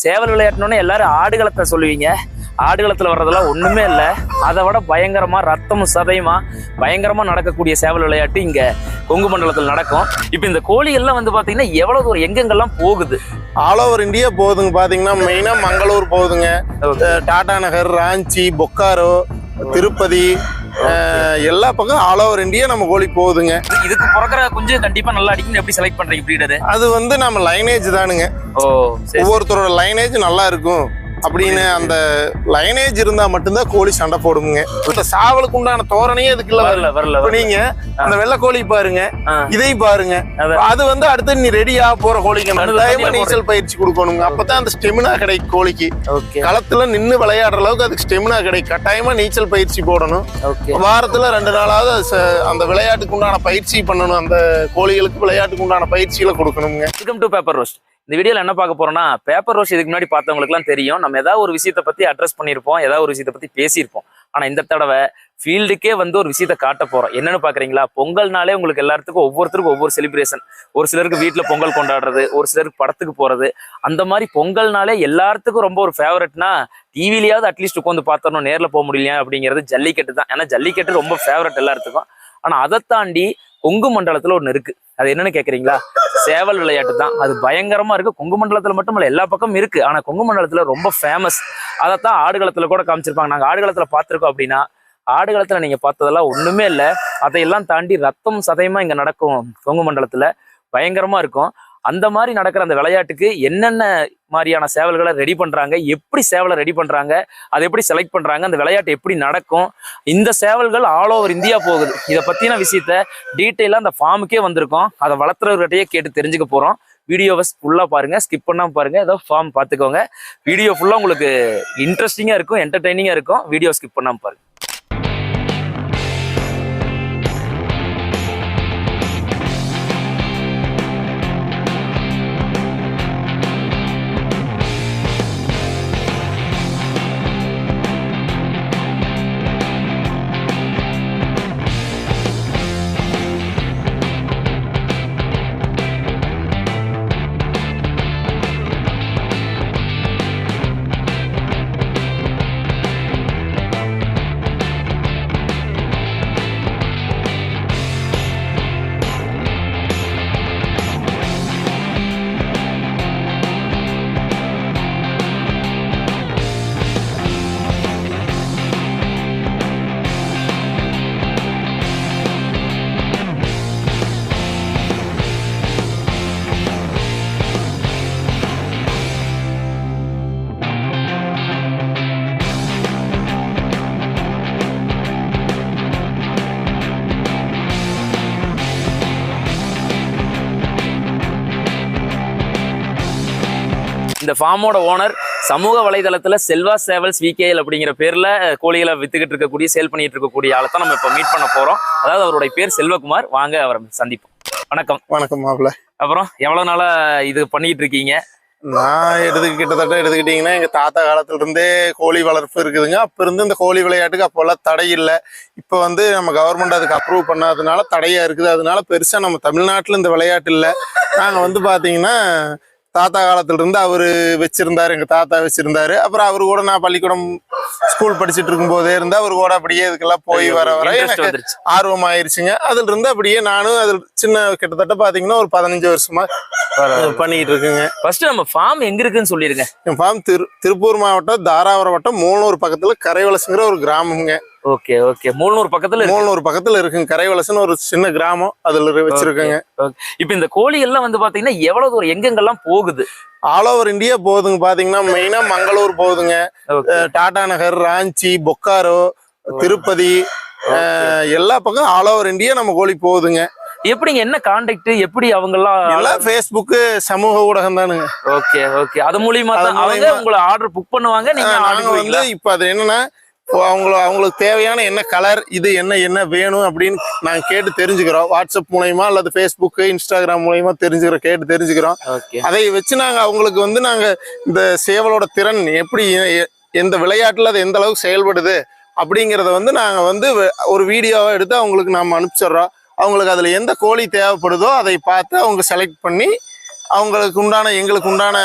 சேவல் விளையாட்டுனோடனே எல்லாரும் ஆடுகளத்தை சொல்லுவீங்க. ஆடுகளத்துல வர்றதெல்லாம் ஒண்ணுமே இல்லை. அதை விட பயங்கரமா ரத்தமும் சதையுமா பயங்கரமா நடக்கக்கூடிய சேவல் விளையாட்டு இங்க கொங்கு மண்டலத்தில் நடக்கும். இப்ப இந்த கோழிகள்லாம் வந்து பாத்தீங்கன்னா எவ்வளவு தூரம் எங்கெங்கெல்லாம் போகுது? ஆல் ஓவர் இந்தியா போகுதுங்க. பாத்தீங்கன்னா மெயினா மங்களூர் போகுதுங்க, டாடா நகர், ராஞ்சி, பொக்காரோ, திருப்பதி, எல்லா பக்கம் ஆல் ஓவர் இந்தியா நம்ம கோழி போகுதுங்க. இதுக்கு பிறக்கிற கொஞ்சம் கண்டிப்பா நல்லா அடிக்கணும். எப்படி செலக்ட் பண்றீங்க பிரீடர்? அது வந்து நம்ம லைனேஜ் தானுங்க. ஒவ்வொருத்தரோட லைனேஜ் நல்லா இருக்கும் அப்படின்னு அந்த லைனேஜ் இருந்தா மட்டும்தான் கோழி சண்டை போடுங்க. இந்த சாவலுக்கு உண்டான தோரணையே இதுக்குள்ள வரல. நீங்க அந்த வெள்ளை கோழி பாருங்க, இதை பாருங்க, அது வந்து அடுத்து நீ ரெடியா போற கோழிக்கு நீச்சல் பயிற்சி கொடுக்கணுங்க. அப்பதான் அந்த ஸ்டெமினா கிடைக்கும் கோழிக்கு. களத்துல நின்று விளையாடுற அளவுக்கு அதுக்கு ஸ்டெமினா கிடைக்கும். கட்டாயமா நீச்சல் பயிற்சி போடணும். வாரத்துல 2 நாளாவது அந்த விளையாட்டுக்கு உண்டான பயிற்சி பண்ணணும். அந்த கோழிகளுக்கு விளையாட்டுக்கு உண்டான பயிற்சிகளை கொடுக்கணுங்க. Welcome to paper roast. இந்த வீடியோல என்ன பார்க்க போறோம்னா, பேப்பர் ரோஸ்ட் இதுக்கு முன்னாடி பார்த்தவங்களுக்குலாம் தெரியும். நம்ம ஏதாவது ஒரு விஷயத்தை பத்தி அட்ரஸ் பண்ணியிருப்போம், ஏதாவது ஒரு விஷயத்தை பத்தி பேசியிருப்போம். ஆனா இந்த தடவை ஃபீல்டுக்கே வந்து ஒரு விஷயத்தை காட்ட போறோம். என்னன்னு பாக்குறீங்களா? பொங்கல்னாலே உங்களுக்கு எல்லாத்துக்கும் ஒவ்வொருத்தருக்கும் ஒவ்வொரு செலிப்ரேஷன். ஒரு சிலருக்கு வீட்டுல பொங்கல் கொண்டாடுறது, ஒரு சிலருக்கு படத்துக்கு போறது. அந்த மாதிரி பொங்கல்னாலே எல்லாத்துக்கும் ரொம்ப ஒரு ஃபேவரட்னா டிவிலையாவது அட்லீஸ்ட் உட்காந்து பார்த்தோம், நேர்ல போக முடியல அப்படிங்கிறது ஜல்லிக்கட்டு தான். ஏன்னா ஜல்லிக்கட்டு ரொம்ப ஃபேவரட் எல்லாத்துக்கும். ஆனா அதை தாண்டி கொங்கு மண்டலத்துல ஒண்ணு இருக்கு. அது என்னன்னு கேக்குறீங்களா? சேவல் விளையாட்டு தான். அது பயங்கரமா இருக்கு. கொங்கு மண்டலத்துல மட்டும் இல்ல, எல்லா பக்கமும் இருக்கு. ஆனா கொங்கு மண்டலத்துல ரொம்ப ஃபேமஸ். அதைத்தான் ஆடுகளத்துல கூட காமிச்சிருப்பாங்க. நாங்க ஆடுகளத்துல பார்த்திருக்கோம். அப்படின்னா ஆடுகளத்துல நீங்க பார்த்ததெல்லாம் ஒண்ணுமே இல்லை. அதையெல்லாம் தாண்டி ரத்தம் சதையுமா இங்க நடக்கும். கொங்கு மண்டலத்துல பயங்கரமா இருக்கும். அந்த மாதிரி நடக்கிற அந்த விளையாட்டுக்கு என்னென்ன மாதிரியான சேவல்களை ரெடி பண்றாங்க, எப்படி சேவலை ரெடி பண்றாங்க, அதை எப்படி செலக்ட் பண்றாங்க, அந்த விளையாட்டு எப்படி நடக்கும், இந்த சேவல்கள் ஆல் ஓவர் இந்தியா போகுது. இதை பத்தின விஷயத்த டீட்டெயிலா அந்த ஃபார்முக்கே வந்திருக்கோம். அதை வளர்த்துறவர்கிட்டயே கேட்டு தெரிஞ்சுக்க போறோம். வீடியோவை ஃபுல்லா பாருங்க, ஸ்கிப் பண்ணாம பாருங்க. ஏதோ ஃபார்ம் பார்த்துக்கோங்க. வீடியோ ஃபுல்லா உங்களுக்கு இன்ட்ரெஸ்டிங்கா இருக்கும், என்டர்டைனிங்கா இருக்கும். வீடியோ ஸ்கிப் பண்ணாம பாருங்க. இந்த ஃபார்மோட ஓனர் சமூக வலைதளத்துல செல்வா சேவல்ஸ் விகேஎல் அப்படிங்கிற பேர்ல கோழிகளை வித்துக்கிட்டு இருக்கக்கூடிய, சேல் பண்ணிட்டு இருக்கக்கூடிய ஆளை தான் நம்ம இப்ப மீட் பண்ண போறோம். அதாவது அவருடைய பேர் செல்வகுமார். வாங்க அவரை சந்திப்போம். வணக்கம். வணக்கம் மாப்ள. அப்புறம் எவ்வளவு நாளா இது பண்ணிட்டு இருக்கீங்க? நான் கிட்டத்தட்ட எடுத்துக்கிட்டீங்கன்னா எங்க தாத்தா காலத்துல இருந்தே கோழி வளர்ப்பு இருக்குதுங்க. அப்ப இருந்து இந்த கோழி விளையாட்டுக்கு அப்போல்லாம் தடை இல்லை. இப்ப வந்து நம்ம கவர்மெண்ட் அதுக்கு அப்ரூவ் பண்ணாததுனால தடையா இருக்குது. அதனால பெருசா நம்ம தமிழ்நாட்டுல இந்த விளையாட்டு இல்லை. நாங்க வந்து பாத்தீங்கன்னா தாத்தா காலத்துல இருந்து அவரு வச்சிருந்தாரு, எங்க தாத்தா வச்சிருந்தாரு. அப்புறம் அவரு கூட நான் பள்ளிக்கூடம் ஸ்கூல் படிச்சுட்டு இருக்கும் போதே இருந்து அவரு கூட அப்படியே இதுக்கெல்லாம் போய் வர எனக்கு ஆர்வம் ஆயிருச்சுங்க. அதுல இருந்து அப்படியே நானும் அது சின்ன கிட்டத்தட்ட பாத்தீங்கன்னா ஒரு 15 வருஷமா பண்ணிட்டு இருக்குங்க. ஃபர்ஸ்ட் நம்ம ஃபார்ம் எங்க இருக்குன்னு சொல்லிருங்க. என் ஃபார்ம் திருப்பூர் மாவட்டம் தாராபுரம் வட்டம் மூலனூர் பக்கத்துல கரைவலசுங்கிற ஒரு கிராமம்ங்க. Okay okay. மூலனூர் பக்கத்துல இருக்குங்க. கரைவலசுன்னு ஒரு சின்ன கிராமம், அதுல வச்சிருக்கேங்க. இப்ப இந்த கோழிகள்லாம் வந்து பாத்தீங்கன்னா எவ்வளவு தூரம் எங்கெங்கெல்லாம் போகுது? ஆல் ஓவர் இந்தியா போகுதுங்க. பாத்தீங்கன்னா மெயினா மங்களூர் போகுதுங்க, டாடா நகர், ராஞ்சி, பொக்காரோ, திருப்பதி, எல்லா பக்கம் ஆல் ஓவர் இந்தியா நம்ம கோழி போகுதுங்க. எப்படிங்க, என்ன கான்டாக்ட், எப்படி அவங்க எல்லாம்? ஃபேஸ்புக் சமூக ஊடகம் தானுங்க. Okay okay. அது மூலியமா அவங்க உங்களை ஆர்டர் புக் பண்ணுவாங்க. நாங்க வந்து இப்ப அது என்னன்னா அவங்களுக்கு தேவையான என்ன கலர், இது என்ன வேணும் அப்படின்னு நாங்க கேட்டு தெரிஞ்சுக்கிறோம். வாட்ஸ்அப் மூலயமா அல்லது ஃபேஸ்புக், இன்ஸ்டாகிராம் மூலயமா கேட்டு தெரிஞ்சுக்கிறோம். அதை வச்சு நாங்க அவங்களுக்கு வந்து நாங்க இந்த சேவலோட திறன் எப்படி, எந்த விளையாட்டுல அது எந்த அளவுக்கு செயல்படுது அப்படிங்கிறத வந்து நாங்க வந்து ஒரு வீடியோவை எடுத்து அவங்களுக்கு நாம அனுப்பிச்சிடுறோம். அவங்களுக்கு அதுல எந்த கோழி தேவைப்படுதோ அதை பார்த்து அவங்க செலக்ட் பண்ணி அவங்களுக்கு உண்டான எங்களுக்கு உண்டான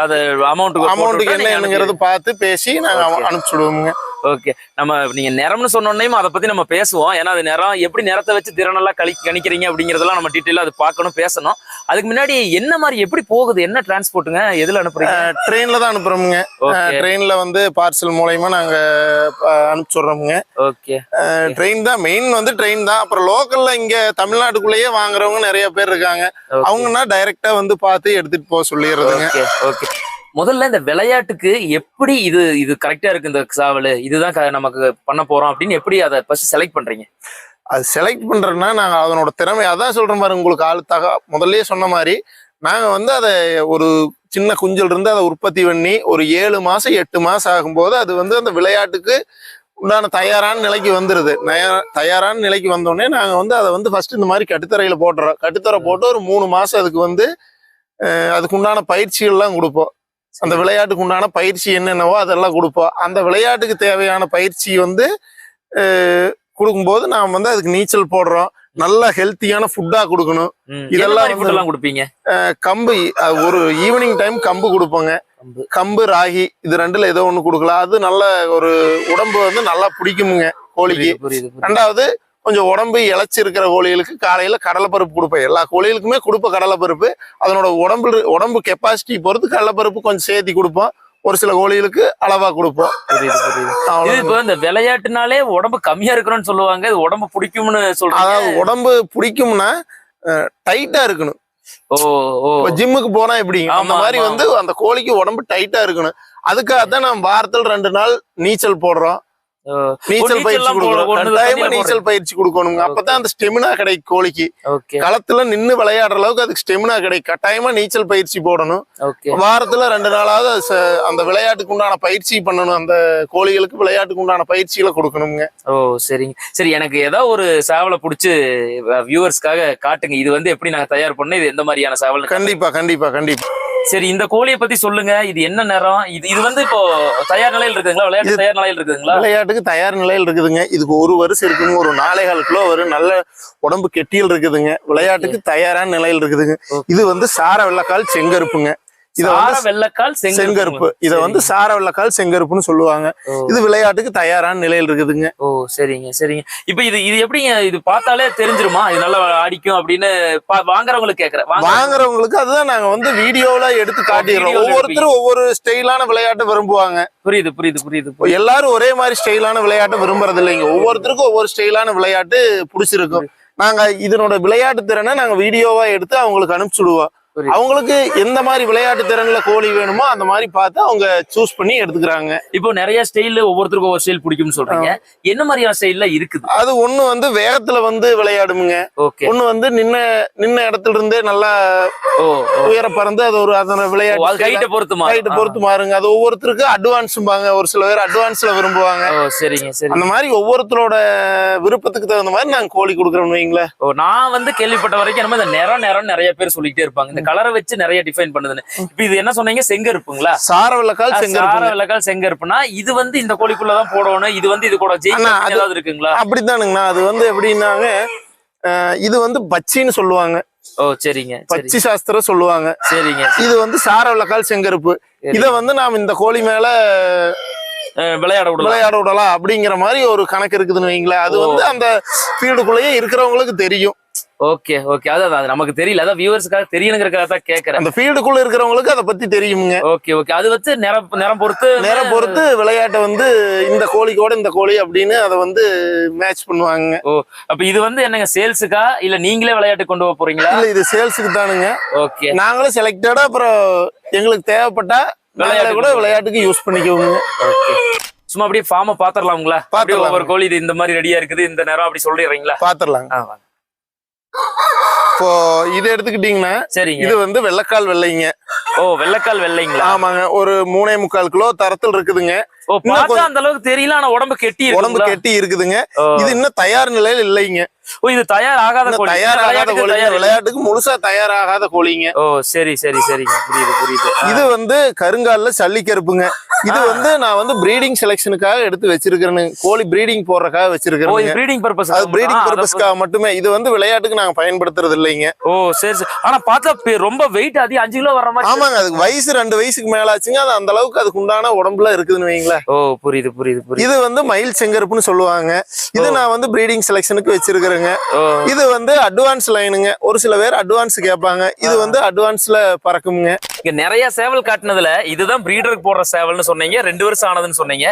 அது அமௌண்ட்டுக்கு என்னங்கிறது பார்த்து பேசி நாங்க அனுப்பிச்சுடுவோங்க. ஓகே, நம்ம நீங்க நிறம்னு சொன்னோன்னே அதை பத்தி நம்ம பேசுவோம். ஏன்னா அது நிறம் எப்படி நிறத்தை வச்சு திறனெல்லாம் கணிக்கிறீங்க அப்படிங்கறதெல்லாம் நம்ம டீட்டெயிலா அது பார்க்கணும், பேசணும். அதுக்கு முன்னாடி என்ன மாதிரி எப்படி போகுது, என்ன டிரான்ஸ்போர்ட்டுங்க, எதுல அனுப்புறீங்க? ட்ரெயின்ல தான் அனுப்புறோமுங்க. ட்ரெயின்ல வந்து பார்சல் மூலயமா நாங்க அனுப்பிச்சுடுறோமுங்க. ஓகே, ட்ரெயின் தான் மெயின், வந்து ட்ரெயின் தான். அப்புறம் லோக்கல்ல இங்க தமிழ்நாட்டுக்குள்ளேயே வாங்குறவங்க நிறைய பேர் இருக்காங்க. அவங்கன்னா டைரக்டா வந்து பார்த்து எடுத்துட்டு போக சொல்லிடுறதுங்க. ஓகே, முதல்ல இந்த விளையாட்டுக்கு எப்படி இது கரெக்டா இருக்கு, இந்த சாவல் இதுதான் நமக்கு பண்ண போறோம் அப்படின்னு எப்படி அதை ஃபர்ஸ்ட் செலக்ட் பண்றீங்க? அது செலக்ட் பண்றதுன்னா நாங்க அதனோட திறமை அதான் சொல்றோம் பாரு, உங்களுக்கு முதல்லயே சொன்ன மாதிரி நாங்க வந்து அதை ஒரு சின்ன குஞ்சல் இருந்து அதை உற்பத்தி பண்ணி ஒரு 7 மாசம் 8 மாசம் ஆகும்போது அது வந்து அந்த விளையாட்டுக்கு உண்டான தயாரான நிலைக்கு வந்துருது. தயாரான நிலைக்கு வந்தோடனே நாங்க வந்து அதை வந்து ஃபர்ஸ்ட் இந்த மாதிரி கட்டுத்தரையில போட்டுறோம். கட்டுத்தரை போட்டு ஒரு 3 மாசம் அதுக்கு வந்து அதுக்கு உண்டான பயிற்சிகள்லாம் கொடுப்போம். அந்த விளையாட்டுக்கு உண்டான பயிற்சி என்னென்னவோ அதெல்லாம் கொடுப்போம். அந்த விளையாட்டுக்கு தேவையான பயிற்சி வந்து கொடுக்கும்போது நாம் வந்து அதுக்கு நீச்சல் போடுறோம். நல்ல ஹெல்த்தியான ஃபுட்டா கொடுக்கணும். இதெல்லாம் கொடுப்பீங்க. கம்பு ஒரு ஈவினிங் டைம் கம்பு கொடுப்போங்க. கம்பு ராகி இது ரெண்டுல ஏதோ ஒண்ணு கொடுக்கலாம். அது நல்ல ஒரு உடம்பு வந்து நல்லா பிடிக்குமுங்க கோழிக்கு. ரெண்டாவது கொஞ்சம் உடம்பு இழைச்சிருக்கிற கோழிகளுக்கு காலையில கடலைப்பருப்பு கொடுப்பேன். எல்லா கோழிகளுக்குமே கொடுப்ப கடலைப்பருப்பு. அதனோட உடம்பு கெப்பாசிட்டி பொறுத்து கடலைப்பருப்பு கொஞ்சம் சேர்த்தி கொடுப்போம். ஒரு சில கோழிகளுக்கு அளவா கொடுப்போம். இப்போ இந்த விளையாட்டுனாலே உடம்பு கம்மியா இருக்கணும்னு சொல்லுவாங்க. இது உடம்பு பிடிக்கும்னு சொல்றாங்க. அதாவது உடம்பு பிடிக்கும்னா டைட்டா இருக்கணும். ஜிம்முக்கு போனா எப்படி அந்த மாதிரி வந்து அந்த கோழிக்கு உடம்பு டைட்டா இருக்கணும். அதுக்காக தான் நம்ம வாரத்தில் 2 நாள் நீச்சல் போடுறோம். நீச்சல் பயிற்சி கொடுக்கணும். கட்டாயமா நீச்சல் பயிற்சி கொடுக்கணுங்க. அப்பதான் அந்த ஸ்டெமினா கிடைக்கும் கோழிக்கு. களத்துல நின்னு விளையாடுற அளவுக்கு அதுக்கு ஸ்டெமினா கிடைக்கும். கட்டாயமா நீச்சல் பயிற்சி போடணும். வாரத்துல 2 நாளாவது அந்த விளையாட்டுக்கு உண்டான பயிற்சி பண்ணணும். அந்த கோழிகளுக்கு விளையாட்டுக்கு உண்டான பயிற்சிகளை கொடுக்கணுங்க. ஓ சரிங்க. சரி, எனக்கு ஏதோ ஒரு சேவலை பிடிச்சி வியூவர்ஸ்க்காக காட்டுங்க. இது வந்து எப்படி நாங்க தயார் பண்ணோம், இது எந்த மாதிரியான சேவல்? கண்டிப்பா கண்டிப்பா கண்டிப்பா. சரி, இந்த கோழியை பத்தி சொல்லுங்க. இது என்ன நேரம்? இது வந்து இப்போ தயார் நிலையில் இருக்குதுங்களா? விளையாட்டு தயார் நிலையில் இருக்குதுங்களா? விளையாட்டுக்கு தயார் நிலையில் இருக்குதுங்க. இதுக்கு 1 வருஷம் இருக்குங்க. ஒரு 4.25 கிலோ வரும். நல்ல உடம்பு கெட்டியல் இருக்குதுங்க. விளையாட்டுக்கு தயாரான நிலையில் இருக்குதுங்க. இது வந்து சார வெள்ளக்கால் செங்கருப்புங்க. செங்கருப்பு. இத வந்து சார வெள்ளக்கால் செங்கருப்புன்னு சொல்லுவாங்க. இது விளையாட்டுக்கு தயாரான நிலையில் இருக்குதுங்க. ஓ சரிங்க சரிங்க. இப்ப இது எப்படிங்க? இது பார்த்தாலே தெரிஞ்சிருமா இது நல்லா அடிக்கும் அப்படின்னு வாங்குறவங்களுக்கு கேக்குறேன். வாங்குறவங்களுக்கு அதுதான் நாங்க வந்து வீடியோல எடுத்து காட்டிடுறோம். ஒவ்வொருத்தரும் ஒவ்வொரு ஸ்டைலான விளையாட்டை விரும்புவாங்க. புரியுது புரியுது புரியுது. எல்லாரும் ஒரே மாதிரி ஸ்டைலான விளையாட்டை விரும்புறது இல்லைங்க. ஒவ்வொருத்தருக்கும் ஒவ்வொரு ஸ்டைலான விளையாட்டு பிடிச்சிருக்கும். நாங்க இதனோட விளையாட்டு திறனை நாங்க வீடியோவா எடுத்து அவங்களுக்கு அனுப்பிச்சுடுவோம். அவங்களுக்கு எந்த மாதிரி விளையாட்டு திறன்ல கோழி வேணுமோ அந்த மாதிரி பார்த்து அவங்க சூஸ் பண்ணி எடுத்துக்கிறாங்க. இப்போ நிறைய ஸ்டைல் ஒவ்வொருத்தருக்கும் ஒவ்வொரு ஸ்டைல் பிடிக்கும்னு சொல்றீங்க. என்ன மாதிரியான ஸ்டைல்ல இருக்குது? அது ஒண்ணு வந்து வேகத்துல வந்து விளையாடுமுங்க. ஒண்ணு வந்து நின்ன இடத்துல இருந்தே நல்லா உயர பறந்து அது ஒரு அதோட விளையாட்டு ஹைட்டை பொறுத்து மாறுங்க. அது ஒவ்வொருத்தருக்கு அட்வான்ஸ்பாங்க. ஒரு சில பேர் அட்வான்ஸ்ல விரும்புவாங்க. சரிங்க சரி. அந்த மாதிரி ஒவ்வொருத்தரோட விருப்பத்துக்கு தகுந்த மாதிரி நாங்க கோழி கொடுக்குறோம் வைங்களேன். நான் வந்து கேள்விப்பட்ட வரைக்கும் நம்ம இந்த நிறம் நிறைய பேர் சொல்லிட்டே இருப்பாங்க. கலரை வச்சு நிறைய டிஃபைன் பண்ணுதுன்னு. இப்ப இது என்ன சொன்னீங்க? செங்கருப்புங்களா? சார வெள்ளக்கால் செங்கருப்புனா இது வந்து இந்த கோழிக்குள்ளதான் போடணும். இது வந்து இது கூட ஏதாவது இருக்குங்களா? அப்படித்தானுங்கண்ணா. அது வந்து எப்படின்னாங்க, இது வந்து பச்சின்னு சொல்லுவாங்க. ஓ சரிங்க. பச்சி சாஸ்திரம் சொல்லுவாங்க. சரிங்க. இது வந்து சார வெள்ளக்கால் செங்கருப்பு. இத வந்து நாம் இந்த கோழி மேல விளையாட விடலாம் அப்படிங்கிற மாதிரி ஒரு கணக்கு இருக்குதுன்னு வைங்களேன். அது வந்து அந்த ஃபீல்டுக்குள்ளேயே இருக்கிறவங்களுக்கு தெரியும். Okay okay. அதான் நமக்கு தெரியல. அதான் வியூவர்ஸ்க்காக தெரியணுங்கிறதுக்காக தான் கேட்கறேன். அந்த ஃபீல்டுக்குள்ள இருக்கிறவங்களுக்கு அதை பத்தி தெரியுங்க. Okay okay. அது வச்சு நேரம் பொறுத்து விளையாட்டை வந்து இந்த கோழிக்கோட இந்த கோழி அப்படின்னு அதை வந்து மேட்ச் பண்ணுவாங்க. ஓ அப்ப இது வந்து என்னங்க, சேல்ஸுக்கா இல்ல நீங்களே விளையாட்டு கொண்டு போக போறீங்களா? இல்ல, இது சேல்ஸுக்கு தானுங்க. ஓகே. நாங்களும் செலக்டடா அப்புறம் எங்களுக்கு தேவைப்பட்டா விளையாட்டுக்கு யூஸ் பண்ணிக்குவோங்க. சும்மா அப்படியே ஃபார்மை பாத்திரலாம்ங்களா? ஒவ்வொரு கோழி இது இந்த மாதிரி ரெடியா இருக்குது, இந்த நேரம் அப்படி சொல்லிடுறீங்களா? பாத்திரலாங்க. இப்போ இது எடுத்துக்கிட்டீங்கன்னா சரிங்க. இது வந்து வெள்ளைக்கால் வெள்ளைங்க. ஓ வெள்ளைக்கால் வெள்ளைங்களா? ஆமாங்க. ஒரு 3.25 கிலோ தரத்தில் இருக்குதுங்க. அந்த அளவுக்கு தெரியல. ஆனா உடம்பு கெட்டி இருக்குதுங்க. இது இன்னும் தயார் நிலையில் இல்லைங்க. ஓ இது தயாராகாத கோழி, விளையாட்டுக்கு முழுசா தயாராகாத கோழிங்க. ஓ சரி சரி சரிங்க. புரியுது புரியுது. இது வந்து கருங்கால்ல சல்லிக்கருப்புங்க. இது வந்து நான் வந்து பிரீடிங் செலெக்ஷனுக்காக எடுத்து வச்சிருக்கிறேன்னு, கோழி பிரீடிங் போடுறதுக்காக வச்சிருக்கிறேன். பிரீடிங் பர்பஸ், அது பிரீடிங் பர்பஸ்க்காக மட்டுமே. இது வந்து விளையாட்டுக்கு நாங்க பயன்படுத்துறது இல்லைங்க. ஓ சரி சரி. ஆனா பார்த்தா ரொம்ப வெயிட் அதிகம், 5 கிலோ வர்ற மாதிரி. ஆமாங்க, அதுக்கு வயசு 2 வயசுக்கு மேல ஆச்சுங்க. அது அந்த அளவுக்கு அதுக்கு உண்டான உடம்புல இருக்குதுன்னு வைங்களேன். ஓ புரியுது புரியுது புரியுது. இது வந்து மயில் செங்கருப்புன்னு சொல்லுவாங்க. இது நான் வந்து பிரீடிங் செலெக்ஷனுக்கு வச்சிருக்கிறேங்க. இது வந்து அட்வான்ஸ் லைனுங்க. ஒரு சில பேர் அட்வான்ஸ் கேட்பாங்க. இது வந்து அட்வான்ஸ்ல பறக்குங்க. இங்க நிறைய சேவல் காட்டுனதுல இதுதான் பிரீடருக்கு போடுற சேவல்னு சொன்னீங்க, 2 வருஷம் ஆனதுன்னு சொன்னீங்க.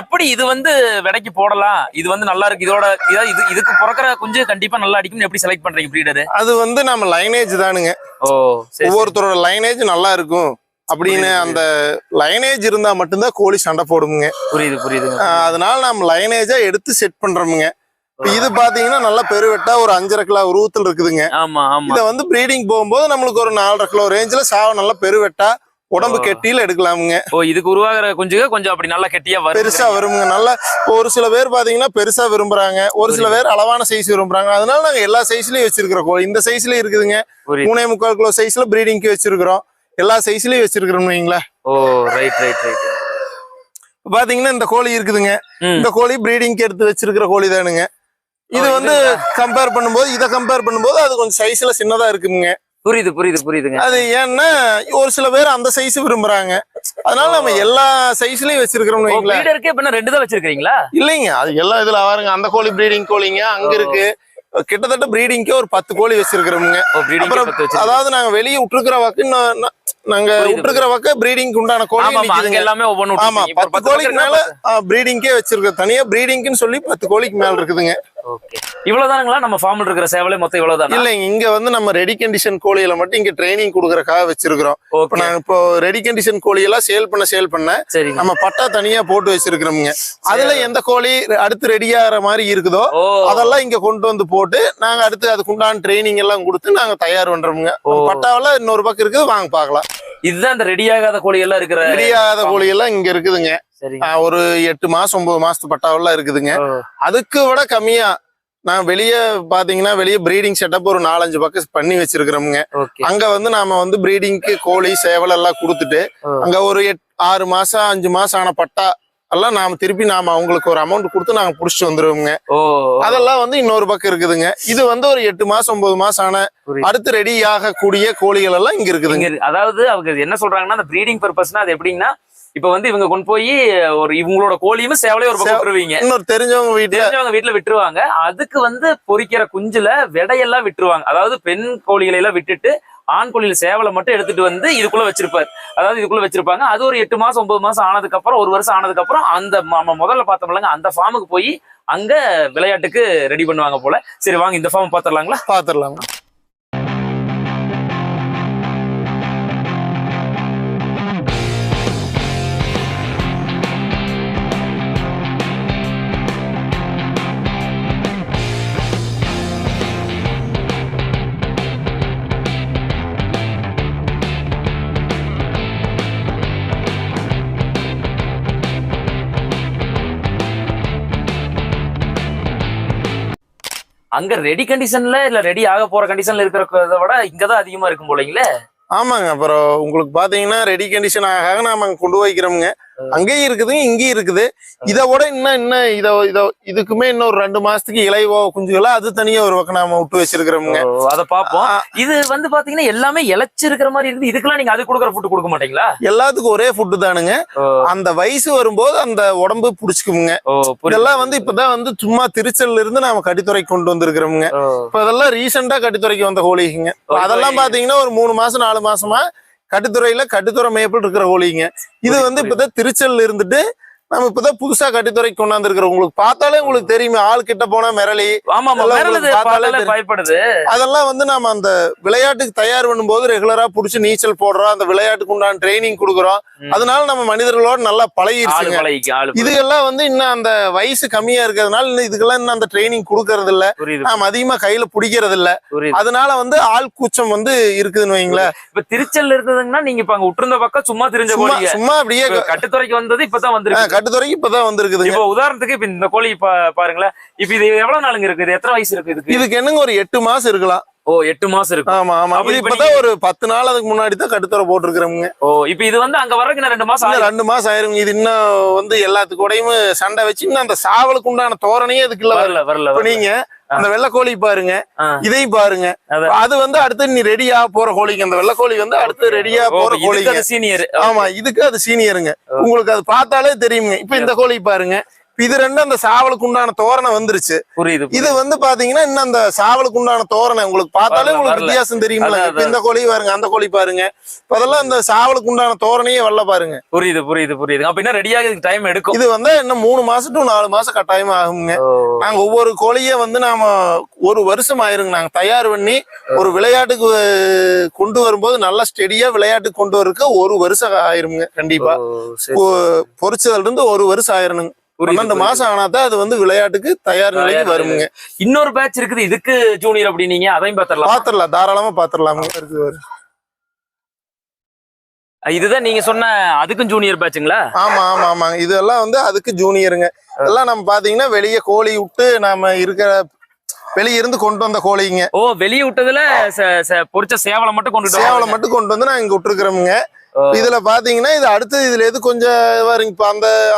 எப்படி இது வந்து விலைக்கு போடலாம், இது வந்து நல்லா இருக்கு, இதோட இதுக்கு பிறக்கிற குஞ்சு கண்டிப்பா நல்லா அடிக்கும், எப்படி செலக்ட் பண்றீங்க பிரீடர்? அது வந்து நம்ம லைனேஜ் தானுங்க. ஒவ்வொருத்தரோட லைனேஜ் நல்லா இருக்கும் அப்படின்னு அந்த லைனேஜ் இருந்தா மட்டும்தான் கோழி சண்டை போடுங்க. புரியுது புரியுது. அதனால நம்ம லைனேஜா எடுத்து செட் பண்றோமுங்க. இது பாத்தீங்கன்னா நல்லா பெருவெட்டா ஒரு 5.5 கிலோ உருவத்தில் இருக்குதுங்க. ஆமா ஆமா. இத வந்து பிரீடிங் போகும்போது நம்மளுக்கு ஒரு 4.5 கிலோ ரேஞ்சில சாவ நல்லா பெருவெட்டா உடம்பு கெட்டியில எடுக்கலாமுங்க. ஓ இதுக்கு உருவாகிற குஞ்சுக கொஞ்சம் அப்படி நல்லா கெட்டியா வரும், பெருசா வருமுங்க. நல்லா ஒரு சில பேர் பாத்தீங்கன்னா பெருசா விரும்புறாங்க, ஒரு சில பேர் அளவான சைஸ் விரும்புறாங்க. அதனால நாங்க எல்லா சைஸ்லயும் வச்சிருக்கிறோம் கோழி. இந்த சைஸ்லயும் இருக்குதுங்க, 3.25 கிலோ சைஸ்ல பிரீடிங்க்கு வச்சிருக்கிறோம். எல்லா சைஸ்லயும் வச்சிருக்கிறோம் வைங்களா. ஓ ரைட் ரைட் ரைட். பாத்தீங்கன்னா இந்த கோழி இருக்குதுங்க. இந்த கோழி பிரீடிங்க்கு எடுத்து வச்சிருக்கிற கோழி தானுங்க. இது வந்து கம்பேர் பண்ணும்போது இதை கம்பேர் பண்ணும்போது அது கொஞ்சம் சைஸ்ல சின்னதா இருக்குங்க. புரியுது புரியுது புரியுதுங்க. அது ஏன்னா ஒரு சில பேர் அந்த சைஸ் விரும்புறாங்க. அதனால நம்ம எல்லா சைஸ்லயும் வச்சிருக்கிறோம். பிரீடருக்கு இப்ப 2 தான் வச்சிருக்கீங்களா? இல்லைங்க, அது எல்லாம் இதுல பாருங்க. அந்த கோழி பிரீடிங் கோழிங்க அங்க இருக்கு. கிட்டத்தட்ட பிரீடிங்க்கு ஒரு 10 கோழி வச்சிருக்கிறோமுங்க. அதாவது நாங்க வெளியே விட்டுருக்கிற வாக்கு நாங்க விட்டுருக்கிற வாக்கு பிரீடிங் உண்டான கோழி எல்லாமே ஒவ்வொன்றும். ஆமா 10 கோழிக்கு மேல பிரீடிங்கே வச்சிருக்கோம். தனியா பிரீடிங்னு சொல்லி 10 கோழிக்கு மேல இருக்குதுங்க. இவ்வளவுதானுங்களா நம்ம ஃபார்ம்ல இருக்கிற சேவலே மொத்தம் இவ்வளவுதான்? இல்லைங்க, இங்க வந்து நம்ம ரெடி கண்டிஷன் கோழிகளை மட்டும் இங்க ட்ரைனிங் கொடுக்கறதுக்காக வச்சிருக்கிறோம். இப்ப நாங்க இப்போ ரெடி கண்டிஷன் கோழி எல்லாம் சேல் பண்ண நம்ம பட்டா தனியா போட்டு வச்சிருக்கிறோம்ங்க. அதுல எந்த கோழி அடுத்து ரெடி ஆகிற மாதிரி இருக்குதோ அதெல்லாம் இங்க கொண்டு வந்து போட்டு நாங்க அடுத்து அதுக்கு உண்டான ட்ரைனிங் எல்லாம் கொடுத்து நாங்க தயார் பண்றோம்ங்க. பட்டாவெல்லாம் இன்னொரு பக்கம் இருக்குது, வாங்க பாக்கலாம். இதுதான் இந்த ரெடி ஆகாத கோழி எல்லாம் இருக்கிற. ரெடி ஆகாத கோழி எல்லாம் இங்க இருக்குதுங்க. ஒரு 8 மாசம் 9 மாசத்து பட்டாவெல்லாம் இருக்குதுங்க. அதுக்கு விட கம்மியா நான் வெளியே பாத்தீங்கன்னா வெளியே பிரீடிங் செட்டப் ஒரு 4-5 பக்கம் பண்ணி வச்சிருக்கிறோமுங்க. அங்க வந்து நாம வந்து பிரீடிங்க்கு கோழி சேவல் எல்லாம் கொடுத்துட்டு அங்க ஒரு 6 மாசம் 5 மாசம் ஆன பட்டா எல்லாம் நாம திருப்பி நாம அவங்களுக்கு ஒரு அமௌண்ட் கொடுத்து நாங்க புடிச்சிட்டு வந்துருவோங்க. அதெல்லாம் வந்து இன்னொரு பக்கம் இருக்குதுங்க. இது வந்து ஒரு 8 மாசம் 9 மாசம் ஆன அடுத்து ரெடி ஆகக்கூடிய கோழிகள் எல்லாம் இங்க இருக்குதுங்க. அதாவது அவங்க என்ன சொல்றாங்கன்னா அந்த பிரீடிங் பர்பஸ்னா அது எப்படின்னா, இப்ப வந்து இவங்க கொண்டு போய் ஒரு இவங்களோட கோழியும் சேவலையும் ஒரு பக்கம் விட்டுருவீங்க, இன்னொரு தெரிஞ்சவங்க வீட்டுல விட்டுருவாங்க. அதுக்கு வந்து பொறிக்கிற குஞ்சுல விடையெல்லாம் விட்டுருவாங்க. அதாவது பெண் கோழிகளை எல்லாம் விட்டுட்டு ஆண் கோழியில சேவலை மட்டும் எடுத்துட்டு வந்து இதுக்குள்ள வச்சிருப்பாரு. அதாவது இதுக்குள்ள வச்சிருப்பாங்க. அது ஒரு 8 மாசம் 9 மாசம் ஆனதுக்கு அப்புறம் 1 வருஷம் ஆனதுக்கு அப்புறம் அந்த நம்ம முதல்ல பார்த்தோம்லங்க அந்த ஃபார்முக்கு போய் அங்க விளையாட்டுக்கு ரெடி பண்ணுவாங்க போல. சரி வாங்க இந்த ஃபார்ம் பாத்துடலாங்களா? பாத்துடலாம். அங்க ரெடி கண்டிஷன்ல இல்ல ரெடி ஆக போற கண்டிஷன்ல இருக்கிறத விட இங்கதான் அதிகமா இருக்கும் போலீங்களே. ஆமாங்க, அப்புறம் உங்களுக்கு பாத்தீங்கன்னா ரெடி கண்டிஷன் ஆக நாம கொண்டு வைக்கிறோமுங்க. அங்கேயும் இருக்குதுங்க, இங்கேயும் இருக்குது. இதை விட இன்னும் இதுக்குமே இன்னொரு 2 மாசத்துக்கு இலைவோ குஞ்சுகளா அது தனியா ஒரு பக்கம் நாம விட்டு வச்சிருக்கிறோமுங்க. அதை பார்ப்போம். இது வந்து பாத்தீங்கன்னா எல்லாமே இழைச்சிருக்கிற மாதிரி இருக்கு. இதுக்கெல்லாம் நீங்க அது கொடுக்குற ஃபுட் கொடுக்க மாட்டீங்களா? எல்லாத்துக்கும் ஒரே ஃபுட்டு தானுங்க. அந்த வயசு வரும்போது அந்த உடம்பு புடிச்சுக்குமுங்க. இதெல்லாம் வந்து இப்பதான் வந்து சும்மா திருச்சல்ல இருந்து நாம கட்டித்துறை கொண்டு வந்திருக்கிறோமுங்க. இப்ப அதெல்லாம் ரீசெண்டா கட்டித்துறைக்கு வந்த கோழிங்க. அதெல்லாம் பாத்தீங்கன்னா ஒரு 3 மாசம் 4 மாசமா கட்டுத்துறை மேய்ப்பில் இருக்கிற கோழிங்க. இது வந்து இப்பதான் திருச்சல்ல இருந்துட்டு நம்ம இப்பதான் புதுசா கட்டித்துறைக்கு கொண்டாந்து இருக்கிறோம். உங்களுக்கு பார்த்தாலே உங்களுக்கு தெரியுமே, ஆள் கிட்ட போனா மிரளி பயப்படுது. அதெல்லாம் வந்து நாம அந்த விளையாட்டுக்கு தயார் பண்ணும்போது ரெகுலரா புடிச்சு நீச்சல் போடுறோம், அந்த விளையாட்டுக்கு உண்டான ட்ரைனிங் கொடுக்குறோம். அதனால நம்ம மனிதர்களோட நல்லா பழகிருச்சுங்க. இதுக்கெல்லாம் வந்து இன்னும் அந்த வயசு கம்மியா இருக்கிறதுனால இதுக்கெல்லாம் இன்னும் அந்த ட்ரைனிங் கொடுக்கறது இல்ல, நாம அதிகமா கையில பிடிக்கிறது இல்ல. அதனால வந்து ஆள் கூச்சம் வந்து இருக்குதுன்னு வைங்களேன். இப்ப திருச்சல் இருந்ததுன்னா நீங்க இப்ப அங்க விட்டுருந்த பக்கம் சும்மா தெரிஞ்ச சும்மா அப்படியே கட்டுத்துறைக்கு வந்தது இப்பதான் வந்து கட்டுத்துறைக்கு இப்பதான் வந்திருக்குது. இப்போ உதாரணத்துக்கு இப்ப இந்த கோழி பாருங்களேன், இப்ப இது எவ்வளவு நாளுங்க இருக்கு? இது எத்தனை வயசு இருக்கு? இதுக்கு என்னங்க ஒரு 8 மாசம் இருக்கலாம். ஓ 8 மாசம் இருக்கும். ஆமா ஆமா. அப்ப இப்ப இப்பதான் ஒரு 10 நாள் அதுக்கு முன்னாடி தான் கட்டுத்தர போட்டுருக்கிறோமுங்க. ஓ இப்ப இது வந்து அங்க வர்றதுக்கு இன்னும் 2 மாசம் 2 மாசம் ஆயிருங்க. இது இன்னும் வந்து எல்லாத்துக்கூடயும் சண்டை வச்சு இன்னும் அந்த சாவலுக்கு உண்டான தோரணையே இதுக்குள்ள வரல. இப்ப நீங்க அந்த வெள்ளைக்கோழி பாருங்க, இதையும் பாருங்க. அது வந்து அடுத்து நீ ரெடியா போற கோழிக்கு, அந்த வெள்ளைக்கோழி வந்து அடுத்து ரெடியா போற கோழிக்கு சீனியர். ஆமா, இதுக்கு அது சீனியருங்க. உங்களுக்கு அது பார்த்தாலே தெரியுங்க. இப்ப இந்த கோழி பாருங்க, இது ரெண்டும் அந்த சாவலுக்கு உண்டான தோரணை வந்துருச்சு. புரியுது. இது வந்து பாத்தீங்கன்னா இன்னும் அந்த சாவலுக்கு உண்டான தோரணை உங்களுக்கு பார்த்தாலே உங்களுக்கு வித்தியாசம் தெரியுங்களா? இப்ப இந்த கோழி பாருங்க, அந்த கோழி பாருங்க, இப்ப அதெல்லாம் அந்த சாவலுக்கு உண்டான தோரணையே வரல பாருங்க. புரியுது. அப்ப என்ன ரெடியாக டைம் எடுக்கும். இது வந்து இன்னும் 3 மாசம் to 4 மாசம் கட்டாயமா ஆகுங்க. நாங்க ஒவ்வொரு கோழிய வந்து நாம 1 வருஷம் ஆயிருங்க நாங்க தயார் பண்ணி ஒரு விளையாட்டுக்கு கொண்டு வரும்போது நல்லா ஸ்டெடியா விளையாட்டுக்கு கொண்டு வரதுக்கு 1 வருஷம் ஆயிருங்க. கண்டிப்பா பொறிச்சதுல இருந்து 1 வருஷம் ஆயிருங்க. 12 மாசம் ஆனாதான் அது வந்து விளையாட்டுக்கு தயார் நிலைக்கு வருமுங்க. இன்னொரு பேட்ச் இருக்குது இதுக்கு ஜூனியர் அப்படின்னீங்க, அதையும் பாத்திரலாம். தாராளமா பாத்திரலாமுங்க. இதுதான் நீங்க சொன்ன அதுக்கும் ஜூனியர் பேட்சுங்களா? ஆமாங்க. இதெல்லாம் வந்து அதுக்கு ஜூனியருங்க. இதெல்லாம் நம்ம பாத்தீங்கன்னா வெளியே கோழி விட்டு நாம இருக்கிற வெளிய இருந்து கொண்டு வந்த கோழிங்க. ஓ வெளியே விட்டதுல பொரிச்ச சேவலை மட்டும் கொண்டு வந்து நான் இங்க விட்டுருக்கிறோமுங்க. இதுல பாத்தீங்கன்னா இது அடுத்து இதுல எது கொஞ்சம் வருங்க. இப்ப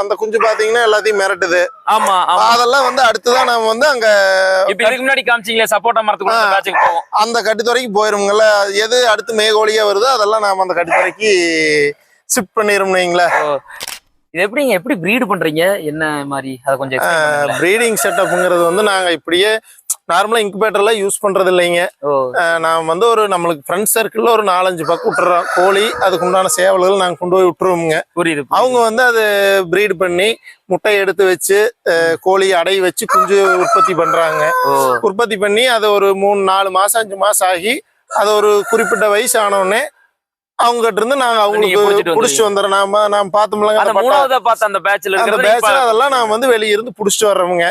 அந்த குஞ்சு பாத்தீங்கன்னா எல்லாத்தையும் மிரட்டுது. ஆமா அதெல்லாம் வந்து அடுத்துதான் நாம வந்து அங்க இப்ப இதுக்கு முன்னாடி காமிச்சீங்களே சப்போட்டா மரத்துக்கு போவோம், அந்த கட்டுத்துறைக்கு போயிருங்கல்ல. எது அடுத்து மேகோழியா வருதோ அதெல்லாம் நாம அந்த கட்டுத்துறைக்கு ஷிஃப்ட் பண்ணிருந்தீங்களா. இது எப்படி பிரீடு பண்றீங்க, என்ன மாதிரி அதை கொஞ்சம் பிரீடிங் செட்டப்ங்கிறது வந்து நாங்க இப்படியே நார்மலா இன்குபேட்டர்லாம் யூஸ் பண்றது இல்லைங்க. நான் வந்து ஒரு நம்மளுக்கு ஃப்ரெண்ட் சர்க்கிள்ல ஒரு 4-5 பக்கம் விட்டுறோம் கோழி. அதுக்கு உண்டான சேவல்கள் நாங்க கொண்டு போய் விட்டுருவோங்க. புரியுது. அவங்க வந்து அது பிரீட் பண்ணி முட்டை எடுத்து வச்சு கோழி அடை வச்சு குஞ்சு உற்பத்தி பண்றாங்க. உற்பத்தி பண்ணி அதை ஒரு 3-4 மாசம் 5 மாசம் ஆகி அது ஒரு குறிப்பிட்ட வயசு ஆனோடனே அவங்க கிட்ட இருந்து நாங்க அவங்களுக்கு புடிச்சிட்டு வந்துடுறோம். நாம பார்த்தோம்ல அந்த பேட்ச்ல அதெல்லாம் நாம வந்து வெளிய இருந்து புடிச்சிட்டு வர்றவங்க.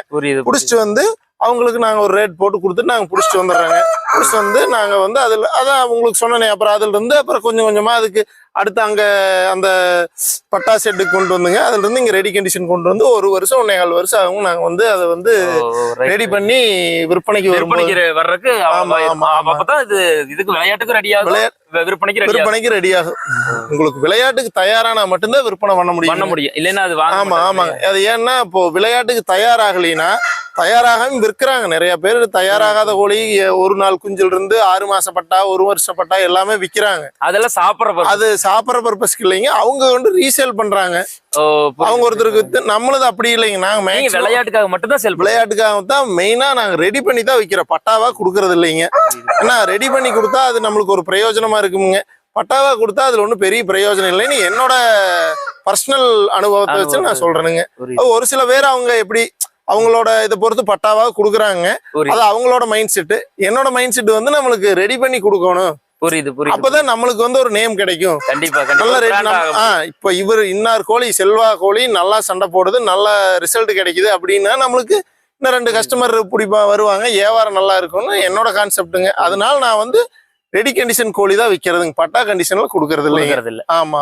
புடிச்சிட்டு வந்து அவங்களுக்கு நாங்க ஒரு ரேட் போட்டு கொடுத்துட்டு நாங்க புடிச்சிட்டு வந்துடுறாங்க. புடிச்சிட்டு வந்து நாங்க வந்து அதுல அதான் உங்களுக்கு சொன்னேன். அப்புறம் அதுல இருந்து அப்புறம் கொஞ்சம் கொஞ்சமா அதுக்கு அடுத்து அங்க அந்த பட்டா செட்டுக்கு கொண்டு வந்துங்க. அதுல இருந்து இங்க ரெடி கண்டிஷன் கொண்டு வந்து 1 வருஷம் 1.25 வருஷம் ஆகும். நாங்க வந்து அதை வந்து ரெடி பண்ணி விற்பனைக்கு வர்றதுக்கு. அப்பதான் இதுக்கு விளையாட்டுக்கு ரெடியாகும், விற்பனைக்கு ரெடியாகும். உங்களுக்கு விளையாட்டுக்கு தயாரானா மட்டும்தான் விற்பனை பண்ண முடியும். இல்லைன்னா அது ஆமாங்க. அது ஏன்னா இப்போ விளையாட்டுக்கு தயாராகலைன்னா தயாராகவும் விற்கிறாங்க. நிறைய பேர் தயாராகாத கோழி 1 நாள் குஞ்சில் இருந்து 6 மாசம் பட்டா 1 வருஷம் பட்டா எல்லாமே விக்கிறாங்க. அதெல்லாம் சாப்பிட்ற பர்பஸ்க்கு இல்லைங்க. அவங்க வந்து ரீசேல் பண்றாங்க. அவங்க ஒருத்தருக்கு நம்மளது அப்படி இல்லைங்க. நாங்க விளையாட்டுக்காக மட்டும் தான் விளையாட்டுக்காக தான் மெயினா நாங்க ரெடி பண்ணி தான் விற்கிறோம். பட்டாவா கொடுக்கறது இல்லைங்க. ஏன்னா ரெடி பண்ணி கொடுத்தா அது நம்மளுக்கு ஒரு பிரயோஜனமா இருக்குங்க. பட்டாவா கொடுத்தா அதுல ஒன்றும் பெரிய பிரயோஜனம் இல்லைன்னு என்னோட பர்சனல் அனுபவத்தை வச்சு நான் சொல்றேனுங்க. ஒரு சில பேர் அவங்க எப்படி அவங்களோட இதை பொறுத்து பட்டாவா கொடுக்குறாங்க. அது அவங்களோட மைண்ட் செட். என்னோட மைண்ட் செட் வந்து நம்மளுக்கு ரெடி பண்ணி கொடுக்கணும். புரியுது. அப்பதான் நம்மளுக்கு வந்து ஒரு நேம் கிடைக்கும். கண்டிப்பா. இப்ப இவர் இன்னார் கோழி செல்வா கோழி நல்லா சண்டை போடுது, நல்ல ரிசல்ட் கிடைக்குது அப்படின்னா நம்மளுக்கு இன்னும் 2 கஸ்டமர் பிடிப்பா வருவாங்க, வியாபாரம் நல்லா இருக்கும்னு என்னோட கான்செப்டுங்க. அதனால நான் வந்து ரெடி கண்டிஷன் கோழி தான் விற்கிறதுங்க. பட்டா கண்டிஷன்ல கொடுக்கறது இல்லை. ஆமா.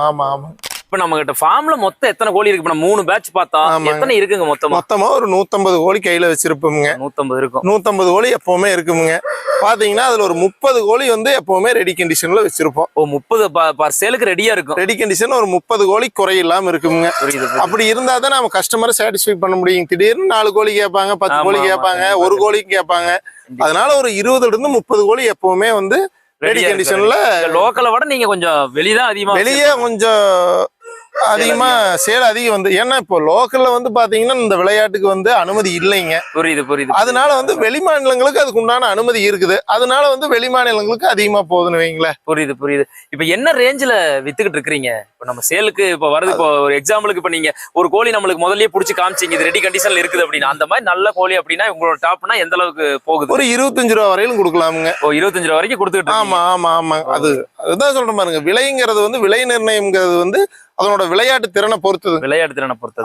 இப்ப நம்ம கிட்ட ஃபார்ம்ல மொத்தம் எத்தனை கோழி இருக்கு? 3 பேட்ச் பார்த்தா எத்தனை இருக்குங்க? மொத்தமா ஒரு 150 கோழி கையில வச்சிருப்போங்க. 150 இருக்கும். 150 கோழி எப்பவுமே இருக்குங்க. பாத்தீங்கன்னா அதுல ஒரு 30 கோழி வந்து எப்பவுமே ரெடி கண்டிஷன்ல வச்சிருப்போம். 30 சேலுக்கு ரெடியா இருக்கும். ரெடி கண்டிஷன் ஒரு 30 கோழி குறை இல்லாம இருக்குங்க. அப்படி இருந்தா தான் நம்ம கஸ்டமரை சாட்டிஸ்ஃபை பண்ண முடியும். திடீர்னு 4 கோழி கேட்பாங்க, 10 கோழி கேட்பாங்க, 1 கோழிக்கு கேட்பாங்க. அதனால ஒரு 20 இருந்து 30 கோழி எப்பவுமே வந்து ரெடி கண்டிஷன்ல. லோக்கலை விட நீங்க கொஞ்சம் வெளியே கொஞ்சம் அதிகமா சேல் அதிகம் வந்து. ஏன்னா இப்போ லோக்கல்ல வந்து பாத்தீங்கன்னா இந்த விளையாட்டுக்கு வந்து அனுமதி இல்லைங்க. புரியுது. அதனால வந்து வெளி மாநிலங்களுக்கு அதுக்கு உண்டான அனுமதி இருக்குது. அதனால வந்து வெளி மாநிலங்களுக்கு அதிகமா போகுதுன்னு வைங்களேன். புரியுது. இப்ப என்ன ரேஞ்சில வித்துக்கிட்டு இருக்கிறீங்க? இப்ப நம்ம சேலுக்கு இப்ப வருது. இப்போ ஒரு எக்ஸாம்பிளுக்கு இப்ப நீங்க ஒரு கோழி நம்மளுக்கு முதல்லயே புடிச்சு காமிச்சிங்க இது ரெடி கண்டிஷன்ல இருக்குது அப்படின்னா, அந்த மாதிரி நல்ல கோழி அப்படின்னா உங்களோட டாப்னா எந்த அளவுக்கு போகுது? ஒரு 25 ரூபா வரையிலும் கொடுக்கலாமுங்க. 25 ரூபா வரைக்கும் கொடுத்துக்கிட்டு. ஆமா. அதுதான் சொல்றேன் பாருங்க. விலைங்கிறது வந்து விலை நிர்ணயம்ங்கிறது வந்து அதனோட விளையாட்டு திறனை பொறுத்தது.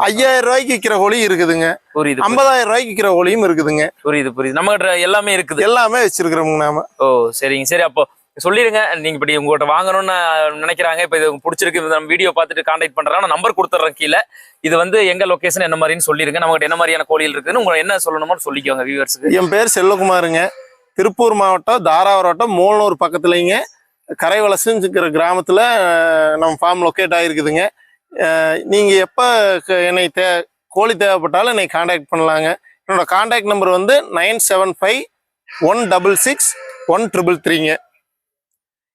5000 ரூபாய்க்கு விற்கிற கோழி இருக்குதுங்க. 50,000 ரூபாய்க்கு விற்கிற கோழியும் இருக்குதுங்க. புரியுது. நம்ம எல்லாமே இருக்குது. எல்லாமே வச்சிருக்கிறோம் நாம. சரிங்க. சரி, அப்போ சொல்லிருங்க. நீங்க இப்படி உங்ககிட்ட வாங்கணும்னு நினைக்கிறாங்க, இப்ப இது பிடிச்சிருக்கு, நம்ம வீடியோ பார்த்துட்டு கான்டாக்ட் பண்றாங்க, நம்பர் கொடுத்துட்றேன் கீழே. இது வந்து எங்க லொகேஷன் என்ன மாதிரின்னு சொல்லிருங்க. நம்மகிட்ட என்ன மாதிரியான கோழிகள் இருக்குன்னு உங்களை என்ன சொல்லணுமோ சொல்லிக்கோங்க வியூவர்ஸுக்கு. என் பேர் செல்வகுமாருங்க. திருப்பூர் மாவட்டம் தாராவரம் வட்டம் மூலனூர் பக்கத்துலங்க கரைவலசுங்கிற கிராமத்துல நம்ம ஃபார்ம் லொக்கேட் ஆகிருக்குதுங்க. நீங்க எப்ப என்னை கோழி தேவைப்பட்டாலும் என்னை கான்டாக்ட் பண்ணலாங்க. என்னோட கான்டாக்ட் நம்பர் வந்து 9751661333.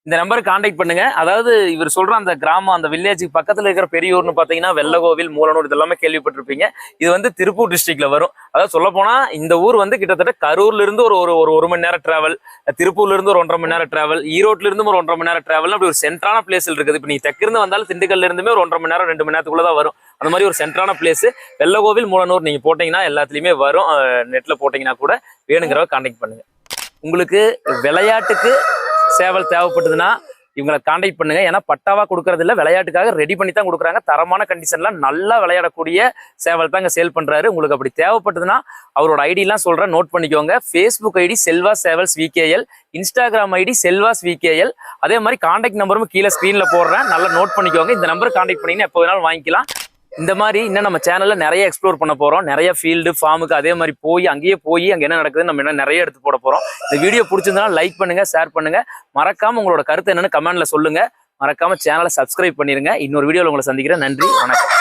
இந்த நம்பருக்கு கான்டாக்ட் பண்ணுங்க. அதாவது இவர் சொல்ற அந்த கிராமம், அந்த வில்லேஜுக்கு பக்கத்துல இருக்கிற பெரியூர்னு பாத்தீங்கன்னா வெள்ளகோவில், மூலனூர் இதெல்லாமே கேள்விப்பட்டிருப்பீங்க. இது வந்து திருப்பூர் டிஸ்ட்ரிக்ட்ல வரும். அதாவது சொல்ல போனா இந்த ஊர் வந்து கிட்டத்தட்ட கரூர்ல இருந்து ஒரு மணி நேரம் டிராவல், திருப்பூர்ல இருந்து ஒரு 1.5 மணி நேரம் டிராவல், ஈரோட்ல இருந்து ஒரு 1.5 மணி நேரம் டிராவல், அப்படி ஒரு சென்ட்ரான பிளேஸ்ல இருக்குது. இப்ப நீ தெற்கிருந்து வந்தாலும் திண்டுக்கல்ல இருந்துமே ஒரு 1.5 மணி நேரம் 2 மணி நேரத்துக்குள்ளதான் வரும். அந்த மாதிரி ஒரு சென்ட்ரான பிளேஸ் வெள்ளகோவில், மூலனூர் நீங்க போட்டீங்கன்னா எல்லாத்துலயுமே வரும். நெட்ல போட்டீங்கன்னா கூட வேணுங்கிறவ கான்டாக்ட் பண்ணுங்க. உங்களுக்கு விளையாட்டுக்கு சேவல் தேவைப்பட்டதுன்னா இவங்களை கான்டாக்ட் பண்ணுங்க. ஏன்னா பட்டாவா கொடுக்கறது இல்ல, விளையாட்டுக்காக ரெடி பண்ணி தான் கொடுக்குறாங்க. தரமான கண்டிஷன்ல நல்லா விளையாடக்கூடிய சேவல் தான் இங்க சேல் பண்றாரு. உங்களுக்கு அப்படி தேவைப்பட்டதுன்னா அவரோட ஐடி எல்லாம் சொல்றேன், நோட் பண்ணிக்கோங்க. ஃபேஸ்புக் ஐடி செல்வாஸ் சேவல்ஸ் VKL, Instagram ID Selvas VKL. அதே மாதிரி கான்டாக்ட் நம்பரும் கீழே ஸ்கிரீன்ல போடுறேன், நல்லா நோட் பண்ணிக்கோங்க. இந்த நம்பர் கான்டாக்ட் பண்ணீங்கன்னா எப்போ வேணாலும் வாங்கிக்கலாம். இந்த மாதிரி இன்னும் நம்ம சேனல்ல நிறைய எக்ஸ்ப்ளோர் பண்ண போறோம். நிறைய ஃபீல்டு ஃபார்முக்கு அதே மாதிரி அங்கேயே போய் அங்க என்ன நடக்குதுன்னு நம்ம என்ன நிறைய எடுத்து போட போறோம். இந்த வீடியோ பிடிச்சிருந்தா லைக் பண்ணுங்க, ஷேர் பண்ணுங்க. மறக்காம உங்களோட கருத்து என்னன்னு கமெண்ட்ல சொல்லுங்க. மறக்காம சேனலை சப்ஸ்கிரைப் பண்ணிருங்க. இன்னொரு வீடியோல உங்களை சந்திக்கிறேன். நன்றி, வணக்கம்.